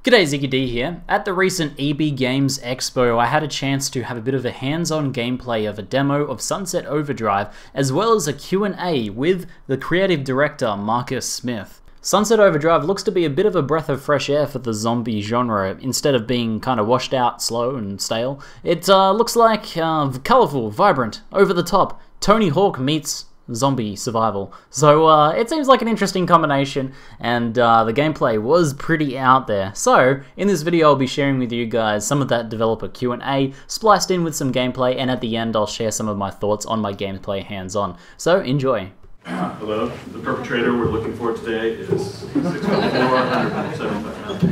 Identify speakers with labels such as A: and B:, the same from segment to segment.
A: G'day, ZiggyD here. At the recent EB Games Expo, I had a chance to have a bit of a hands-on gameplay of a demo of Sunset Overdrive, as well as a Q&A with the creative director, Marcus Smith. Sunset Overdrive looks to be a bit of a breath of fresh air for the zombie genre. Instead of being kind of washed out, slow and stale, it looks like colourful, vibrant, over the top. Tonyhawk meets zombie survival. So it seems like an interesting combination, and the gameplay was pretty out there. So in this video I'll be sharing with you guys some of that developer Q&A spliced in with some gameplay, and at the end I'll share some of my thoughts on my gameplay hands-on. So enjoy.
B: Hello, the perpetrator we're looking for today is 6'4", 175 pounds.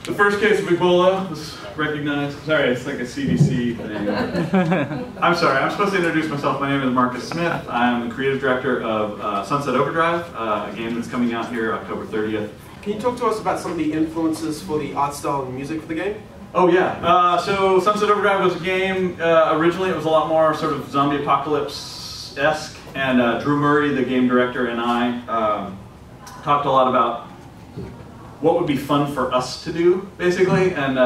B: The first case of Ebola was recognized. Sorry, it's like a CDC thing. I'm sorry, I'm supposed to introduce myself. My name is Marcus Smith. I'm the creative director of Sunset Overdrive, a game that's coming out here October 30th.
C: Can you talk to us about some of the influences for the art style and music for the game?
B: Oh yeah, so Sunset Overdrive was a game, originally it was a lot more sort of zombie apocalypse-esque, and Drew Murray, the game director, and I talked a lot about what would be fun for us to do, basically, and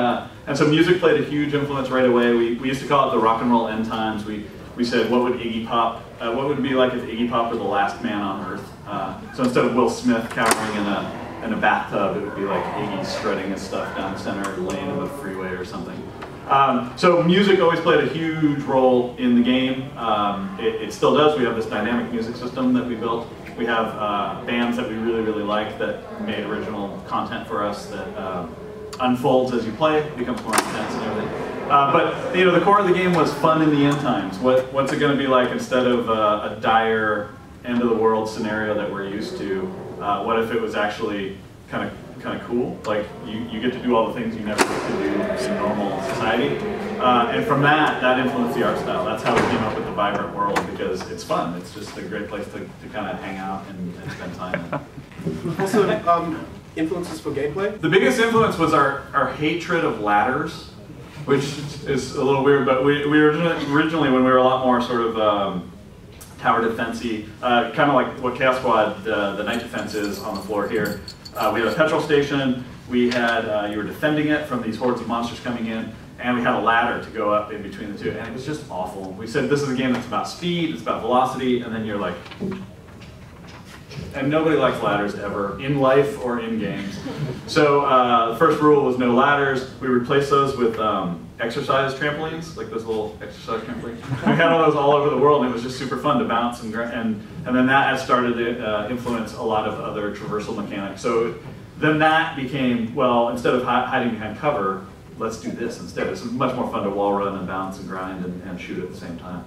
B: so music played a huge influence right away. We used to call it the rock and roll end times. We said, what would Iggy Pop, what would it be like if Iggy Pop were the last man on Earth? So instead of Will Smith cowering in a bathtub, it would be like Iggy strutting his stuff down the center lane of a freeway or something. So music always played a huge role in the game. It still does. We have this dynamic music system that we built. We have bands that we really like that made original content for us that unfolds as you play, becomes more intense and everything. But you know, the core of the game was fun in the end times. What's it going to be like instead of a dire end of the world scenario that we're used to? What if it was actually kind of cool? Like you get to do all the things you never get to do in normal society. And from that influenced the art style. That's how we came up with the vibrant world, because it's fun. It's just a great place to kind of hang out and spend time.
C: Also, influences for gameplay?
B: The biggest influence was our hatred of ladders, which is a little weird, but we originally, when we were a lot more sort of tower defense-y, kind of like what Chaos Squad, the night defense is on the floor here. We had a petrol station, we had, you were defending it from these hordes of monsters coming in, and we had a ladder to go up in between the two, and it was just awful. We said, this is a game that's about speed, it's about velocity, and then you're like, and nobody likes ladders ever, in life or in games. So the first rule was no ladders. We replaced those with exercise trampolines, like those little exercise trampolines. We had all those all over the world, and it was just super fun to bounce, and then that has started to influence a lot of other traversal mechanics. So then that became, well, instead of hiding behind cover, let's do this instead. It's much more fun to wall run and bounce and grind and shoot at the same time.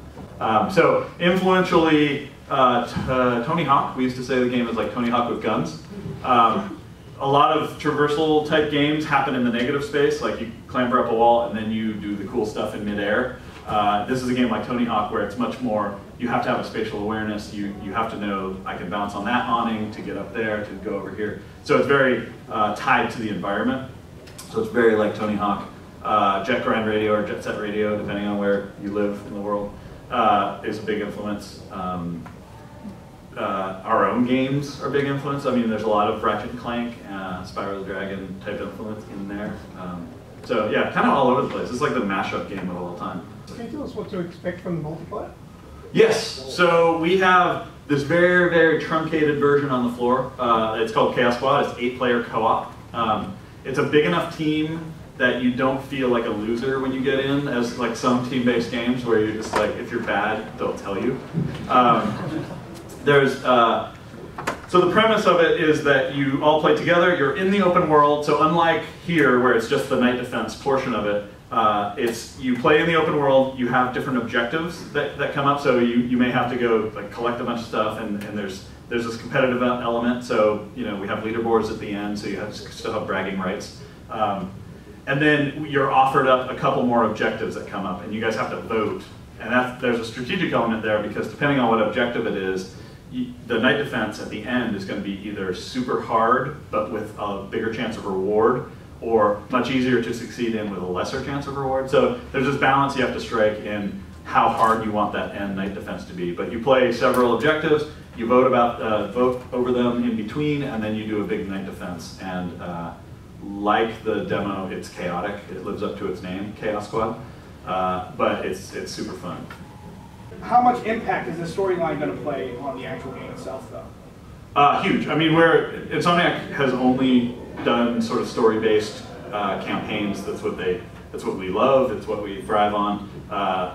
B: So influentially, Tonyhawk, we used to say the game is like Tonyhawk with guns. A lot of traversal type games happen in the negative space, like you clamber up a wall and then you do the cool stuff in midair. This is a game like Tonyhawk where it's much more, you have to have a spatial awareness, you have to know I can bounce on that awning to get up there, to go over here. So it's very tied to the environment. So it's very like Tonyhawk. Jet Grind Radio or Jet Set Radio, depending on where you live in the world, is a big influence. Our own games are a big influence. I mean, there's a lot of Ratchet and Clank, Spyro the Dragon type influence in there. So yeah, kind of all over the place. It's like the mashup game of all time.
D: Can you tell us what to expect from the multiplayer?
B: Yes, so we have this very truncated version on the floor. It's called Chaos Squad. It's 8-player co-op. It's a big enough team that you don't feel like a loser when you get in, as like some team-based games where you're just like, if you're bad, they'll tell you. So the premise of it is that you all play together, you're in the open world, so unlike here where it's just the night defense portion of it, you play in the open world, you have different objectives that come up, so you may have to go like collect a bunch of stuff, and there's this competitive element, so you know we have leaderboards at the end, so you still have bragging rights. And then you're offered up a couple more objectives that come up, and you guys have to vote. And there's a strategic element there, because depending on what objective it is, the night defense at the end is going to be either super hard, but with a bigger chance of reward, or much easier to succeed in with a lesser chance of reward. So there's this balance you have to strike in how hard you want that end night defense to be. But you play several objectives, you vote over them in between, and then you do a big night defense. And like the demo, it's chaotic. It lives up to its name, Chaos Squad, but it's super fun.
D: How much impact is the storyline going to play on the actual game itself, though?
B: Huge. I mean, Insomniac has only done sort of story-based campaigns. That's what we love. It's what we thrive on.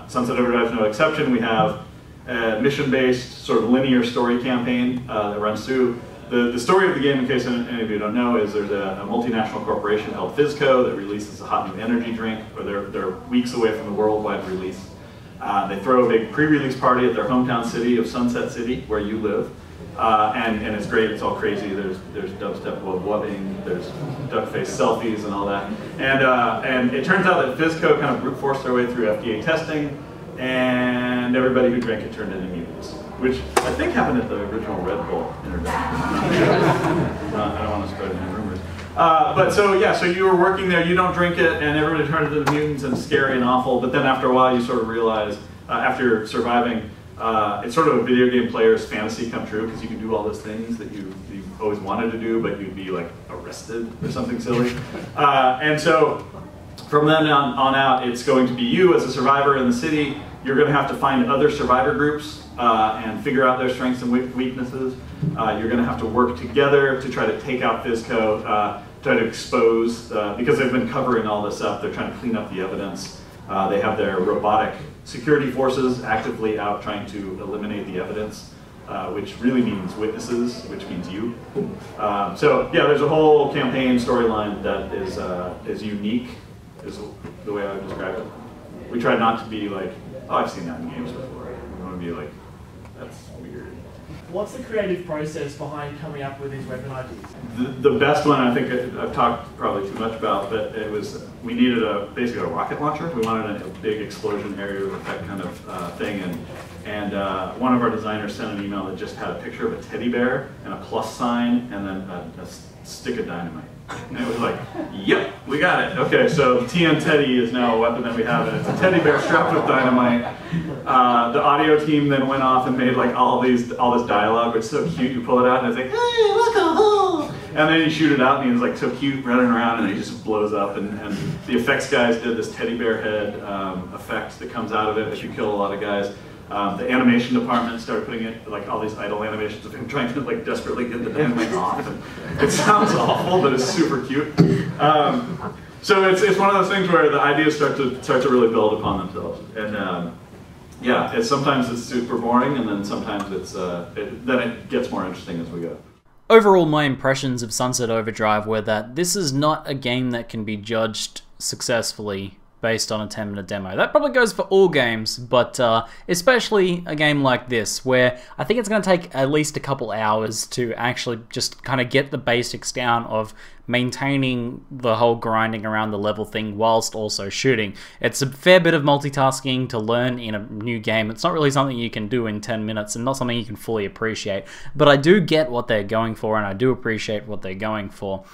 B: Sunset Overdrive is no exception. We have a mission-based sort of linear story campaign that runs through. The story of the game, in case any of you don't know, is there's a multinational corporation called Fizco that releases a hot new energy drink, or they're weeks away from the worldwide release. They throw a big pre-release party at their hometown city of Sunset City, where you live, and it's great. It's all crazy. There's dubstep wubbing, there's duck-faced selfies and all that. And it turns out that Fizco kind of brute forced their way through FDA testing, and everybody who drank it turned into mutants, which I think happened at the original Red Bull introduction. I don't want to spread any rumors. But so you were working there, you don't drink it, and everybody turns into mutants, and it's scary and awful, but then after a while you sort of realize, after surviving, it's sort of a video game player's fantasy come true, because you can do all those things that you always wanted to do, but you'd be like arrested or something silly. And so from then on out, it's going to be you as a survivor in the city. You're going to have to find other survivor groups and figure out their strengths and weaknesses. You're going to have to work together to try to take out Fizco, try to expose, because they've been covering all this up, they're trying to clean up the evidence. They have their robotic security forces actively out trying to eliminate the evidence, which really means witnesses, which means you. So yeah, there's a whole campaign storyline that is unique, is the way I would describe it. We try not to be like, oh, I've seen that in games before. We want to be like, that's weird.
E: What's the creative process behind coming up with these weapon ideas?
B: The best one, I think I've talked probably too much about, but it was, we needed basically a rocket launcher. We wanted a big explosion area effect kind of thing, and one of our designers sent an email that just had a picture of a teddy bear and a plus sign and then a stick of dynamite. And it was like, yep, we got it. Okay, so TN Teddy is now a weapon that we have, and it's a teddy bear strapped with dynamite. The audio team then went off and made like all this dialogue, which is so cute. You pull it out and it's like, hey, welcome. And then you shoot it out and he's like so cute running around, and he just blows up. And the effects guys did this teddy bear head effect that comes out of it as you kill a lot of guys. The animation department started putting in like all these idle animations of him trying to like desperately get the dynamite off. And it sounds awful, but it's super cute. So it's one of those things where the ideas start to really build upon themselves. And yeah, sometimes it's super boring, and then sometimes then it gets more interesting as we go.
A: Overall, my impressions of Sunset Overdrive were that this is not a game that can be judged successfully based on a 10-minute demo. That probably goes for all games, but especially a game like this, where I think it's going to take at least a couple hours to actually just kind of get the basics down of maintaining the whole grinding around the level thing whilst also shooting. It's a fair bit of multitasking to learn in a new game. It's not really something you can do in 10 minutes and not something you can fully appreciate, but I do get what they're going for, and I do appreciate what they're going for.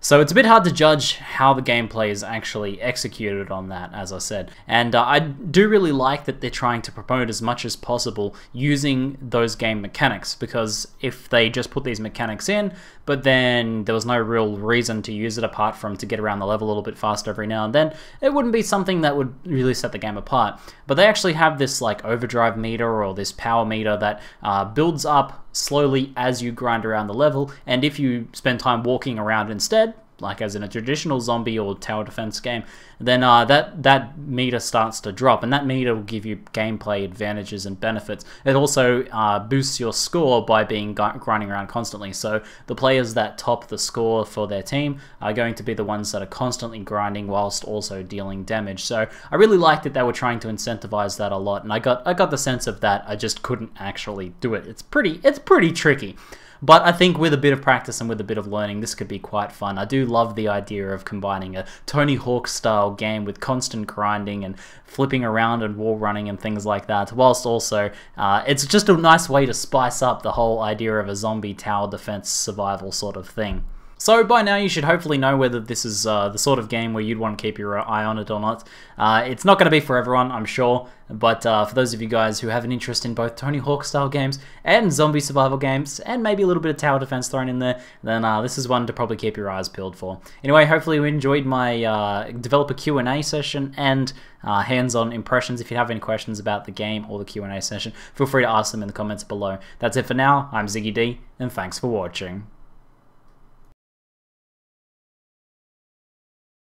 A: So it's a bit hard to judge how the gameplay is actually executed on that, as I said. And I do really like that they're trying to promote as much as possible using those game mechanics, because if they just put these mechanics in, but then there was no real reason to use it apart from to get around the level a little bit faster every now and then, it wouldn't be something that would really set the game apart. But they actually have this like overdrive meter or this power meter that builds up slowly as you grind around the level, and if you spend time walking around instead, like as in a traditional zombie or tower defense game, then that meter starts to drop, and that meter will give you gameplay advantages and benefits. It also boosts your score by being grinding around constantly, so the players that top the score for their team are going to be the ones that are constantly grinding whilst also dealing damage. So I really liked that they were trying to incentivize that a lot, and I got the sense of that. I just couldn't actually do it. It's pretty tricky. But I think with a bit of practice and with a bit of learning, this could be quite fun. I do love the idea of combining a Tonyhawk style game with constant grinding and flipping around and wall running and things like that, whilst also it's just a nice way to spice up the whole idea of a zombie tower defense survival sort of thing. So by now you should hopefully know whether this is the sort of game where you'd want to keep your eye on it or not. It's not going to be for everyone, I'm sure, but for those of you guys who have an interest in both Tonyhawk style games and zombie survival games, and maybe a little bit of tower defense thrown in there, then this is one to probably keep your eyes peeled for. Anyway, hopefully you enjoyed my developer Q&A session and hands-on impressions. If you have any questions about the game or the Q&A session, feel free to ask them in the comments below. That's it for now. I'm ZiggyD, and thanks for watching.